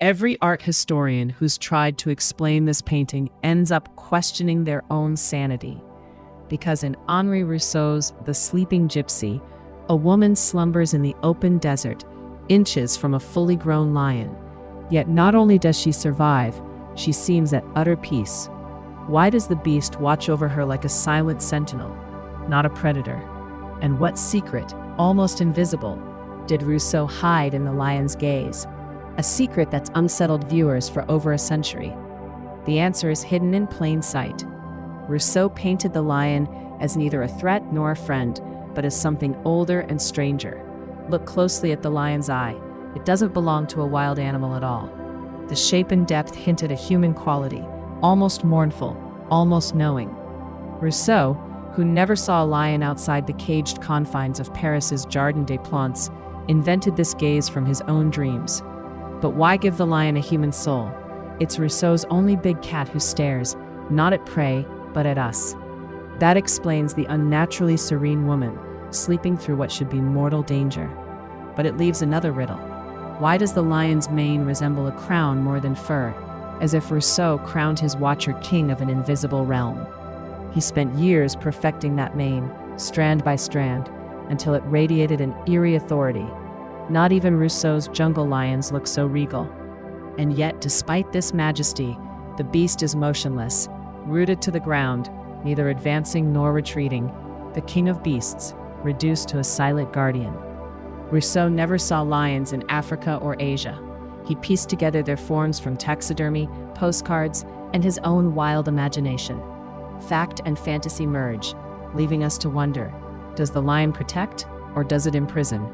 Every art historian who's tried to explain this painting ends up questioning their own sanity. Because in Henri Rousseau's The Sleeping Gypsy, a woman slumbers in the open desert, inches from a fully grown lion. Yet not only does she survive, she seems at utter peace. Why does the beast watch over her like a silent sentinel, not a predator? And what secret, almost invisible, did Rousseau hide in the lion's gaze? A secret that's unsettled viewers for over a century. The answer is hidden in plain sight. Rousseau painted the lion as neither a threat nor a friend, but as something older and stranger. Look closely at the lion's eye. It doesn't belong to a wild animal at all. The shape and depth hint at a human quality, almost mournful, almost knowing. Rousseau, who never saw a lion outside the caged confines of Paris's Jardin des Plantes, invented this gaze from his own dreams. But why give the lion a human soul? It's Rousseau's only big cat who stares, not at prey, but at us. That explains the unnaturally serene woman, sleeping through what should be mortal danger. But it leaves another riddle. Why does the lion's mane resemble a crown more than fur, as if Rousseau crowned his watcher king of an invisible realm? He spent years perfecting that mane, strand by strand, until it radiated an eerie authority. Not even Rousseau's jungle lions look so regal. And yet, despite this majesty, the beast is motionless, rooted to the ground, neither advancing nor retreating, the king of beasts, reduced to a silent guardian. Rousseau never saw lions in Africa or Asia. He pieced together their forms from taxidermy, postcards, and his own wild imagination. Fact and fantasy merge, leaving us to wonder, does the lion protect or does it imprison?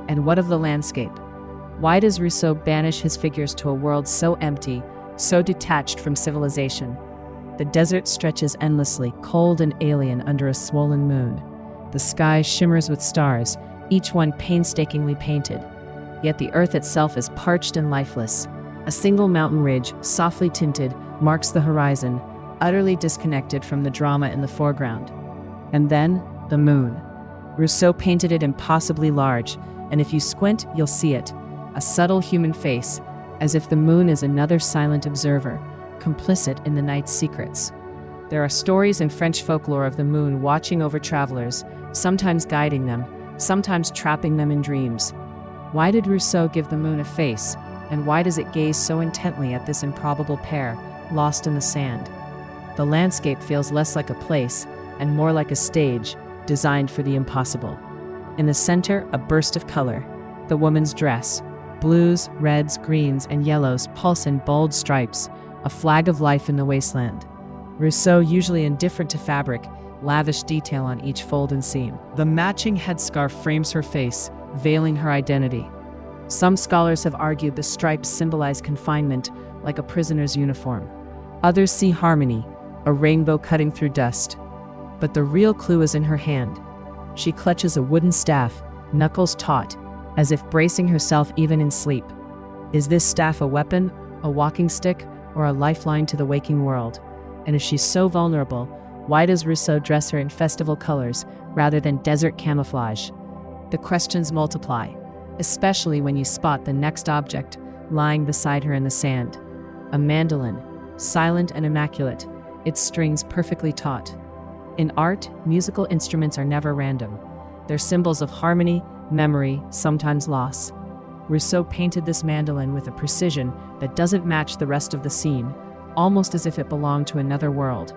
And what of the landscape? Why does Rousseau banish his figures to a world so empty, so detached from civilization? The desert stretches endlessly, cold and alien under a swollen moon. The sky shimmers with stars, each one painstakingly painted. Yet the earth itself is parched and lifeless. A single mountain ridge, softly tinted, marks the horizon, utterly disconnected from the drama in the foreground. And then, the moon. Rousseau painted it impossibly large, and if you squint, you'll see it. A subtle human face, as if the moon is another silent observer, complicit in the night's secrets. There are stories in French folklore of the moon watching over travelers, sometimes guiding them, sometimes trapping them in dreams. Why did Rousseau give the moon a face, and why does it gaze so intently at this improbable pair, lost in the sand? The landscape feels less like a place, and more like a stage, designed for the impossible. In the center, a burst of color. The woman's dress. Blues, reds, greens, and yellows pulse in bold stripes, a flag of life in the wasteland. Rousseau, usually indifferent to fabric, lavish detail on each fold and seam. The matching headscarf frames her face, veiling her identity. Some scholars have argued the stripes symbolize confinement, like a prisoner's uniform. Others see harmony, a rainbow cutting through dust. But the real clue is in her hand. She clutches a wooden staff, knuckles taut, as if bracing herself even in sleep. Is this staff a weapon, a walking stick, or a lifeline to the waking world? And if she's so vulnerable, why does Rousseau dress her in festival colors rather than desert camouflage? The questions multiply, especially when you spot the next object lying beside her in the sand. A mandolin, silent and immaculate, its strings perfectly taut. In art, musical instruments are never random. They're symbols of harmony, memory, sometimes loss. Rousseau painted this mandolin with a precision that doesn't match the rest of the scene, almost as if it belonged to another world.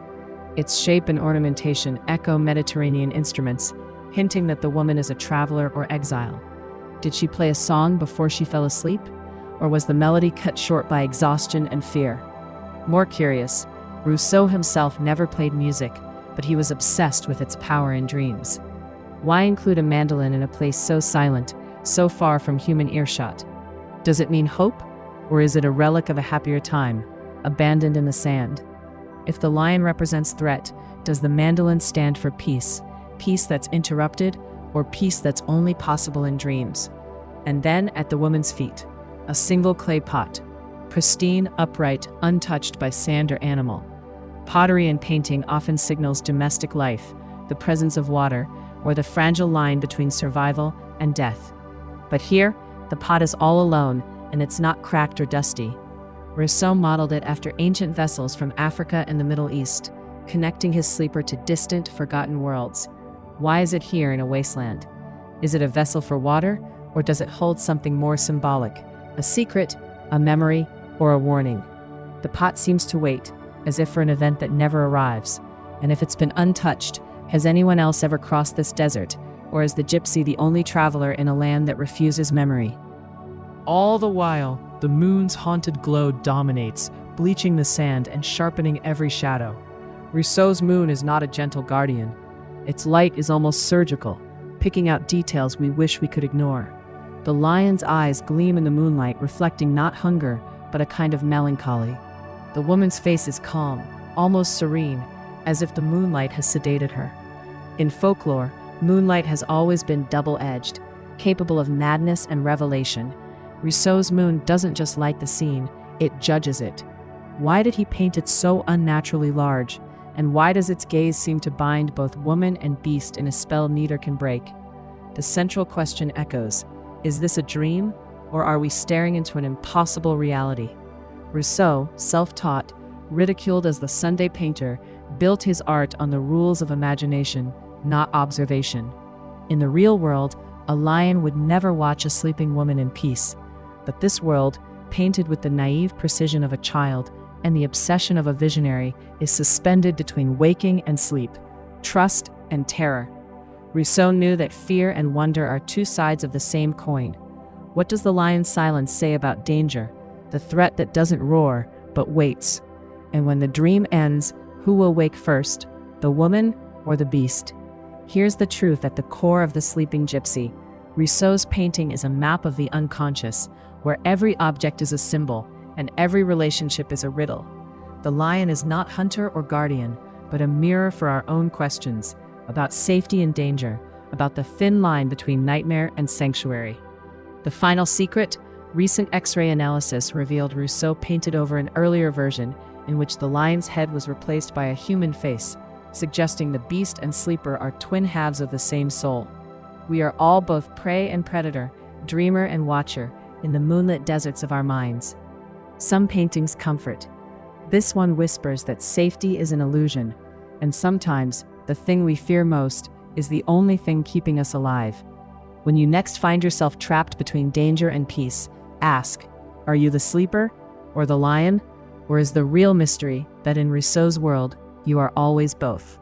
Its shape and ornamentation echo Mediterranean instruments, hinting that the woman is a traveler or exile. Did she play a song before she fell asleep? Or was the melody cut short by exhaustion and fear? More curious, Rousseau himself never played music, but he was obsessed with its power in dreams. Why include a mandolin in a place so silent, so far from human earshot? Does it mean hope, or is it a relic of a happier time, abandoned in the sand? If the lion represents threat, does the mandolin stand for peace? Peace that's interrupted, or peace that's only possible in dreams? And then, at the woman's feet, a single clay pot, pristine, upright, untouched by sand or animal. Pottery and painting often signals domestic life, the presence of water, or the fragile line between survival and death. But here, the pot is all alone, and it's not cracked or dusty. Rousseau modeled it after ancient vessels from Africa and the Middle East, connecting his sleeper to distant, forgotten worlds. Why is it here in a wasteland? Is it a vessel for water, or does it hold something more symbolic? A secret, a memory, or a warning? The pot seems to wait, as if for an event that never arrives. And if it's been untouched, has anyone else ever crossed this desert, or is the gypsy the only traveler in a land that refuses memory? All the while, the moon's haunted glow dominates, bleaching the sand and sharpening every shadow. Rousseau's moon is not a gentle guardian. Its light is almost surgical, picking out details we wish we could ignore. The lion's eyes gleam in the moonlight, reflecting not hunger, but a kind of melancholy. The woman's face is calm, almost serene, as if the moonlight has sedated her. In folklore, moonlight has always been double-edged, capable of madness and revelation. Rousseau's moon doesn't just light the scene, it judges it. Why did he paint it so unnaturally large? And why does its gaze seem to bind both woman and beast in a spell neither can break? The central question echoes: is this a dream, or are we staring into an impossible reality? Rousseau, self-taught, ridiculed as the Sunday painter, built his art on the rules of imagination, not observation. In the real world, a lion would never watch a sleeping woman in peace. But this world, painted with the naive precision of a child and the obsession of a visionary, is suspended between waking and sleep, trust and terror. Rousseau knew that fear and wonder are two sides of the same coin. What does the lion's silence say about danger, the threat that doesn't roar but waits? And when the dream ends, who will wake first, the woman or the beast? Here's the truth at the core of the Sleeping Gypsy. Rousseau's painting is a map of the unconscious, where every object is a symbol and every relationship is a riddle. The lion is not hunter or guardian, but a mirror for our own questions about safety and danger, about the thin line between nightmare and sanctuary. The final secret? Recent X-ray analysis revealed Rousseau painted over an earlier version in which the lion's head was replaced by a human face, suggesting the beast and sleeper are twin halves of the same soul. We are all both prey and predator, dreamer and watcher, in the moonlit deserts of our minds. Some paintings comfort. This one whispers that safety is an illusion, and sometimes the thing we fear most is the only thing keeping us alive. When you next find yourself trapped between danger and peace, ask, are you the sleeper or the lion? Or is the real mystery that in Rousseau's world, you are always both?